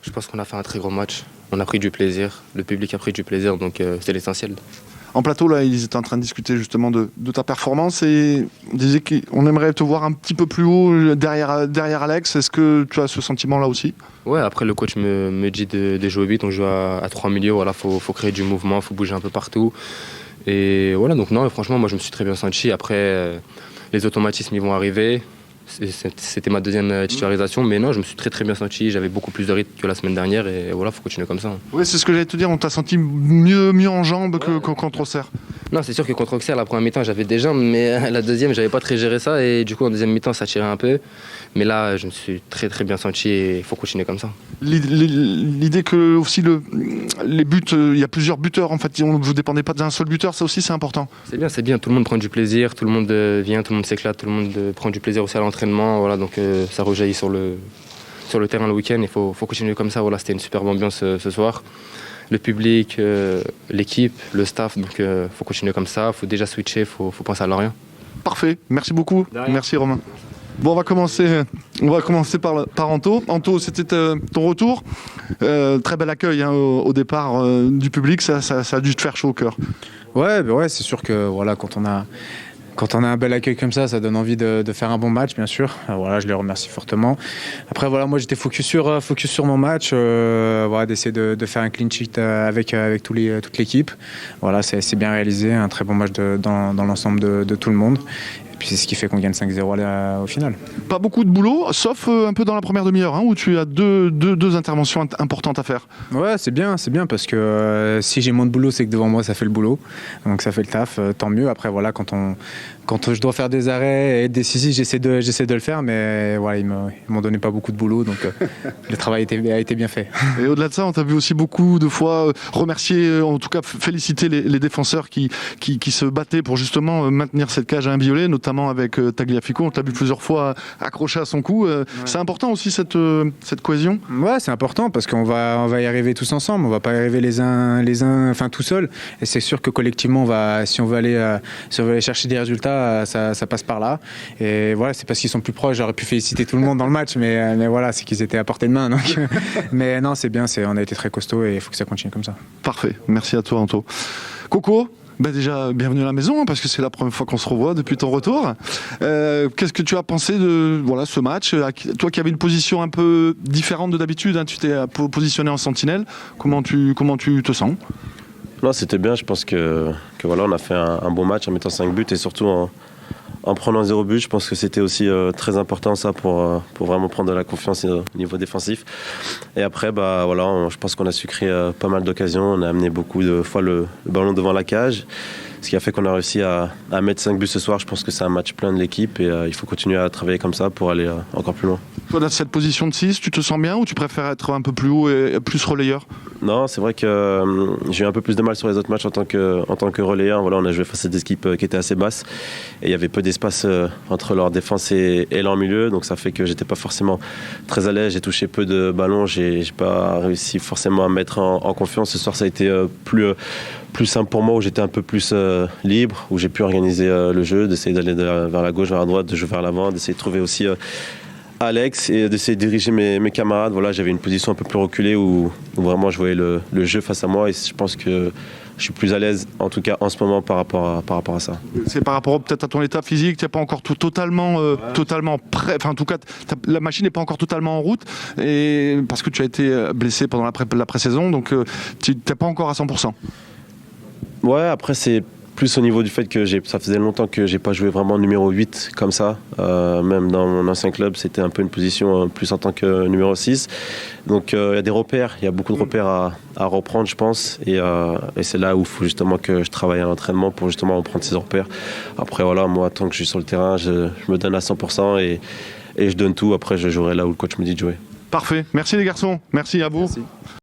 Je pense qu'on a fait un très gros match. On a pris du plaisir. Le public a pris du plaisir, donc c'est l'essentiel. En plateau, là, ils étaient en train de discuter justement de ta performance et on disait qu'on aimerait te voir un petit peu plus haut derrière Alex. Est-ce que tu as ce sentiment-là aussi? Ouais, après le coach me dit de jouer vite, on joue à 3 milieux, voilà, faut créer du mouvement, faut bouger un peu partout. Et voilà, donc non, franchement, moi je me suis très bien senti. Après, les automatismes ils vont arriver. C'était ma deuxième titularisation, mais non, je me suis très très bien senti. J'avais beaucoup plus de rythme que la semaine dernière et voilà, faut continuer comme ça. Oui, c'est ce que j'allais te dire. On t'a senti mieux en jambes que contre Auxerre. Non, c'est sûr que contre Auxerre, la première mi-temps, j'avais des jambes, mais la deuxième, j'avais pas très géré ça et du coup, en deuxième mi-temps, ça tirait un peu. Mais là, je me suis très très bien senti et il faut continuer comme ça. L'idée que aussi les buts, il y a plusieurs buteurs en fait, vous ne dépendez pas d'un seul buteur, ça aussi c'est important. C'est bien, tout le monde prend du plaisir, tout le monde vient, tout le monde s'éclate, tout le monde prend du plaisir aussi à l'entraînement, voilà, donc ça rejaillit sur le terrain le week-end, il faut continuer comme ça, voilà, c'était une superbe ambiance ce soir. Le public, l'équipe, le staff, donc faut continuer comme ça, faut déjà switcher, faut penser à Lorient. Parfait, merci beaucoup, merci Romain. Bon, on va commencer par Anto. Anto, c'était ton retour. Très bel accueil hein, au départ du public, ça a dû te faire chaud au cœur. Ouais, c'est sûr que voilà, quand on a un bel accueil comme ça donne envie de faire un bon match, bien sûr. Voilà, je les remercie fortement. Après, voilà, moi j'étais focus sur mon match, voilà, d'essayer de faire un clean sheet avec toute l'équipe. Voilà, c'est bien réalisé, un très bon match dans l'ensemble de tout le monde. Et puis c'est ce qui fait qu'on gagne 5-0 au final. Pas beaucoup de boulot, sauf un peu dans la première demi-heure, hein, où tu as deux interventions importantes à faire. Ouais, c'est bien parce que si j'ai moins de boulot, c'est que devant moi ça fait le boulot. Donc ça fait le taf, tant mieux. Après voilà, quand je dois faire des arrêts et être décisif, j'essaie de le faire, mais voilà, ils m'ont donné pas beaucoup de boulot, donc le travail a été bien fait. Et au-delà de ça, on t'a vu aussi beaucoup de fois remercier, en tout cas féliciter les défenseurs qui se battaient pour justement maintenir cette cage inviolée, notamment avec Tagliafico. On t'a vu plusieurs fois accroché à son cou. Ouais. C'est important aussi cette cohésion. Ouais, c'est important parce qu'on va y arriver tous ensemble. On va pas y arriver les uns, enfin tout seul. Et c'est sûr que collectivement, si on veut aller chercher des résultats, ça passe par là. Et voilà, c'est parce qu'ils sont plus proches. J'aurais pu féliciter tout le monde dans le match, mais voilà, c'est qu'ils étaient à portée de main. Donc. Mais non, c'est bien. On a été très costaud et il faut que ça continue comme ça. Parfait. Merci à toi, Anto. Coco. Déjà, bienvenue à la maison, parce que c'est la première fois qu'on se revoit depuis ton retour. Qu'est-ce que tu as pensé de ce match? Toi qui avais une position un peu différente de d'habitude, hein, tu t'es positionné en sentinelle. Comment tu te sens? Non, c'était bien. Je pense que voilà, on a fait un bon match en mettant 5 buts et surtout en prenant 0 but. Je pense que c'était aussi très important ça pour vraiment prendre de la confiance au niveau défensif. Et après, voilà, je pense qu'on a su créer pas mal d'occasions. On a amené beaucoup de fois le ballon devant la cage. Ce qui a fait qu'on a réussi à mettre 5 buts ce soir. Je pense que c'est un match plein de l'équipe et il faut continuer à travailler comme ça pour aller encore plus loin. Toi, dans cette position de 6, tu te sens bien ou tu préfères être un peu plus haut et plus relayeur? Non, c'est vrai que j'ai eu un peu plus de mal sur les autres matchs en tant que relayeur. Voilà, on a joué face à des équipes qui étaient assez basses et il y avait peu d'espace entre leur défense et leur milieu. Donc ça fait que j'étais pas forcément très à l'aise. J'ai touché peu de ballons. J'ai pas réussi forcément à me mettre en confiance. Ce soir, ça a été plus simple pour moi, où j'étais un peu plus libre, où j'ai pu organiser le jeu, d'essayer d'aller vers la gauche, vers la droite, de jouer vers l'avant, d'essayer de trouver aussi Alex et d'essayer de diriger mes camarades. Voilà, j'avais une position un peu plus reculée où vraiment je voyais le jeu face à moi et je pense que je suis plus à l'aise, en tout cas en ce moment, par rapport à ça. C'est par rapport peut-être à ton état physique, tu n'es pas encore totalement prêt, enfin en tout cas la machine n'est pas encore totalement en route, et parce que tu as été blessé pendant la pré-saison, donc tu n'es pas encore à 100%. Ouais, après c'est plus au niveau du fait que ça faisait longtemps que j'ai pas joué vraiment numéro 8 comme ça. Même dans mon ancien club, c'était un peu une position plus en tant que numéro 6. Donc il y a des repères, il y a beaucoup de repères à reprendre, je pense. Et c'est là où il faut justement que je travaille à l'entraînement pour justement reprendre ces repères. Après voilà, moi tant que je suis sur le terrain, je me donne à 100% et je donne tout. Après je jouerai là où le coach me dit de jouer. Parfait, merci les garçons, merci à vous. Merci.